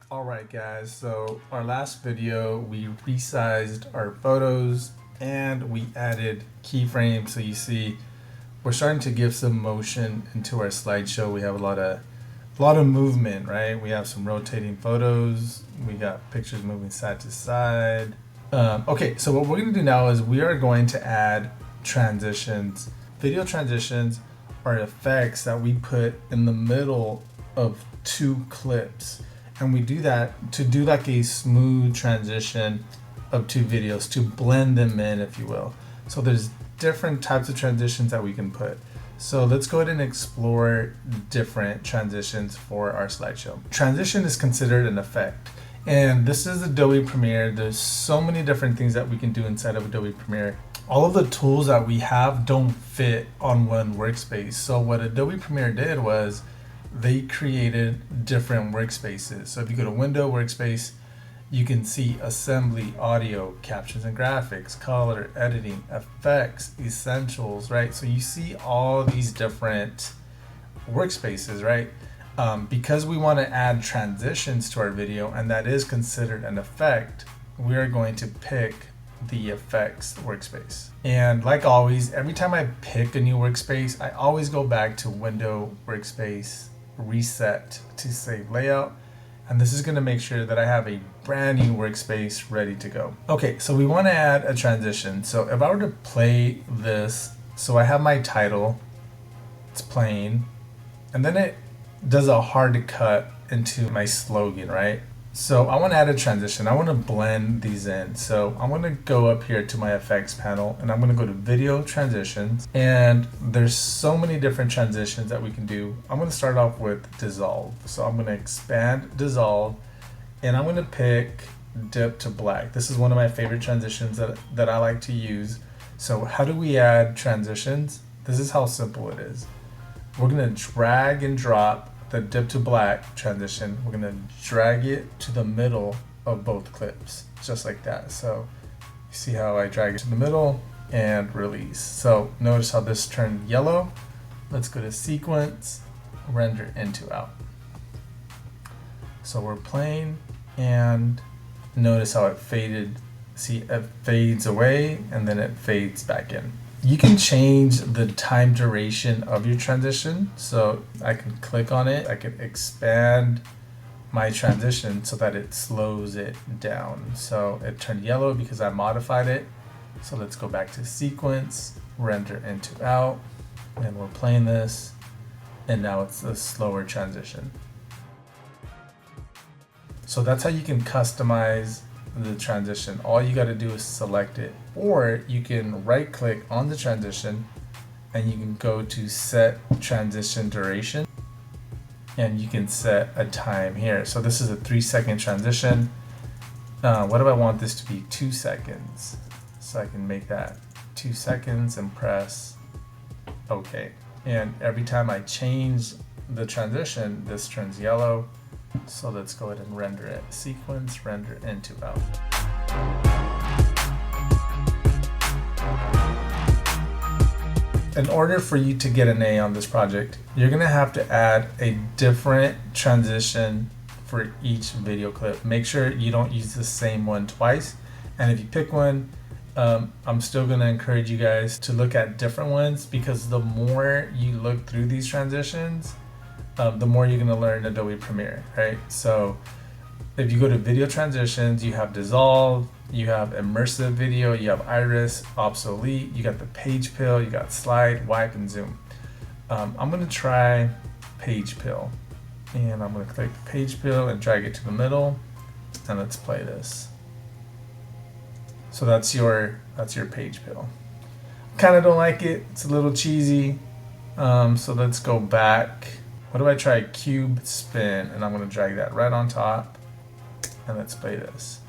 Alright guys, so our last video we resized our photos and we added keyframes, so you see we're starting to give some motion into our slideshow. We have a lot of movement, right? We have some rotating photos, we got pictures moving side to side. Okay, so what we're going to do now is we are going to add transitions. Video transitions are effects that we put in the middle of two clips. And we do that to do like a smooth transition of two videos, to blend them in, if you will. So there's different types of transitions that we can put. So let's go ahead and explore different transitions for our slideshow. Transition is considered an effect. And this is Adobe Premiere. There's so many different things that we can do inside of Adobe Premiere. All of the tools that we have don't fit on one workspace. So what Adobe Premiere did was they created different workspaces. So if you go to Window Workspace, you can see Assembly, Audio, Captions and Graphics, Color, Editing, Effects, Essentials, right? So you see all these different workspaces, right? Because we want to add transitions to our video, and that is considered an effect, we are going to pick the effects workspace. And like always, every time I pick a new workspace, I always go back to Window Workspace, Reset to save layout, and this is going to make sure that I have a brand new workspace ready to go. Okay, so we want to add a transition. So if I were to play this, so I have my title, it's playing, and then it does a hard cut into my slogan, right? So I want to add a transition. I want to blend these in. So I'm going to go up here to my effects panel and I'm going to go to video transitions, and there's so many different transitions that we can do. I'm going to start off with dissolve. So I'm going to expand dissolve and I'm going to pick dip to black. This is one of my favorite transitions that I like to use. So how do we add transitions? This is how simple it is. We're going to drag and drop the dip to black transition. We're gonna drag it to the middle of both clips, just like that. So you see how I drag it to the middle and release. So notice how this turned yellow. Let's go to sequence, render into out. So we're playing and notice how it faded. See, it fades away and then it fades back in. You can change the time duration of your transition. So I can click on it. I can expand my transition so that it slows it down. So it turned yellow because I modified it. So let's go back to sequence, render into out, and we're playing this. And now it's a slower transition. So that's how you can customize the transition. All you got to do is select it, or you can right click on the transition and you can go to set transition duration and you can set a time here. So this is a 3-second transition. What if I want this to be 2 seconds? So I can make that 2 seconds and press OK. And every time I change the transition, this turns yellow. So let's go ahead and render it. Sequence, render into out. In order for you to get an A on this project, you're gonna have to add a different transition for each video clip. Make sure you don't use the same one twice. And if you pick one, I'm still gonna encourage you guys to look at different ones, because the more you look through these transitions, the more you're going to learn Adobe Premiere, right? So if you go to video transitions, you have dissolve, you have immersive video, you have iris, obsolete, you got the page pill, you got slide, wipe, and zoom. I'm going to try page pill, and I'm going to click the page pill and drag it to the middle, and let's play this. So that's your page pill. Kind of don't like it. It's a little cheesy. So let's go back. What do I try? Cube spin, and I'm going to drag that right on top, and let's play this.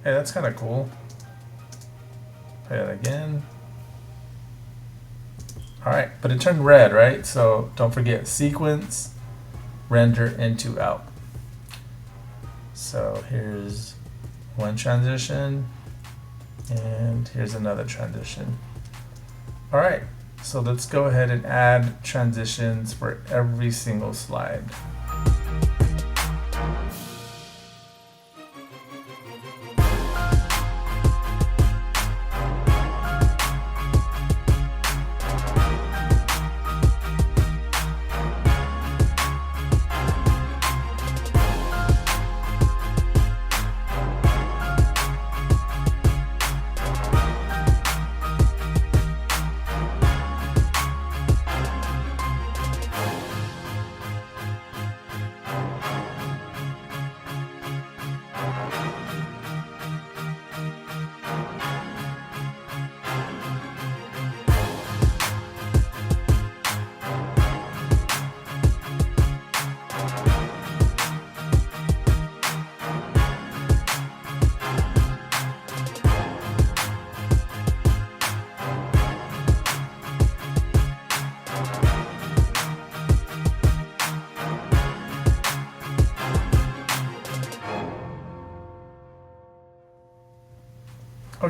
Hey, that's kind of cool. Play that again. All right, but it turned red, right? So don't forget sequence, render into out. So here's one transition, and here's another transition. All right. So let's go ahead and add transitions for every single slide.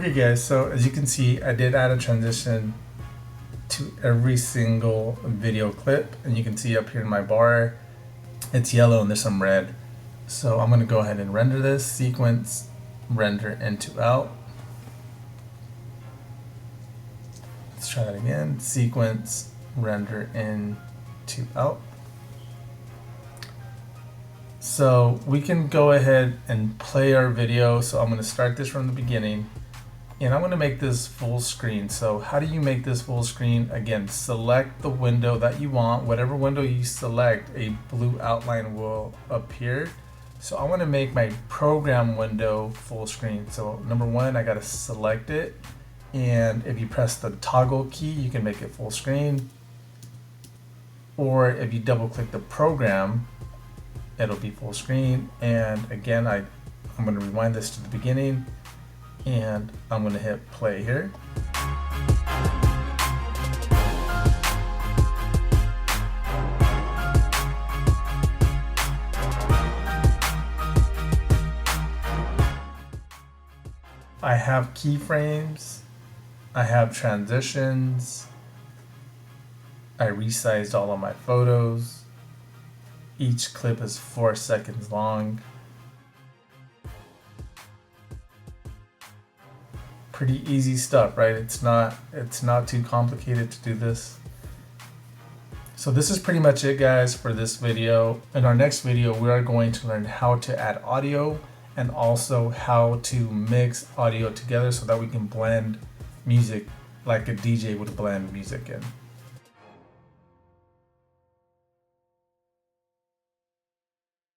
Okay guys, so as you can see, I did add a transition to every single video clip, and you can see up here in my bar, it's yellow and there's some red. So I'm gonna go ahead and render this, sequence, render into out. Let's try that again, sequence, render into out. So we can go ahead and play our video. So I'm gonna start this from the beginning. And I'm going to make this full screen. So how do you make this full screen? Again, select the window that you want. Whatever window you select, a blue outline will appear. So I want to make my program window full screen. So number one, I got to select it. And if you press the toggle key, you can make it full screen. Or if you double click the program, it'll be full screen. And again, I'm going to rewind this to the beginning. And I'm going to hit play here. I have keyframes, I have transitions, I resized all of my photos. Each clip is 4 seconds long. Pretty easy stuff, right? It's not too complicated to do this. So this is pretty much it, guys, for this video. In our next video, we are going to learn how to add audio and also how to mix audio together so that we can blend music like a DJ would blend music in.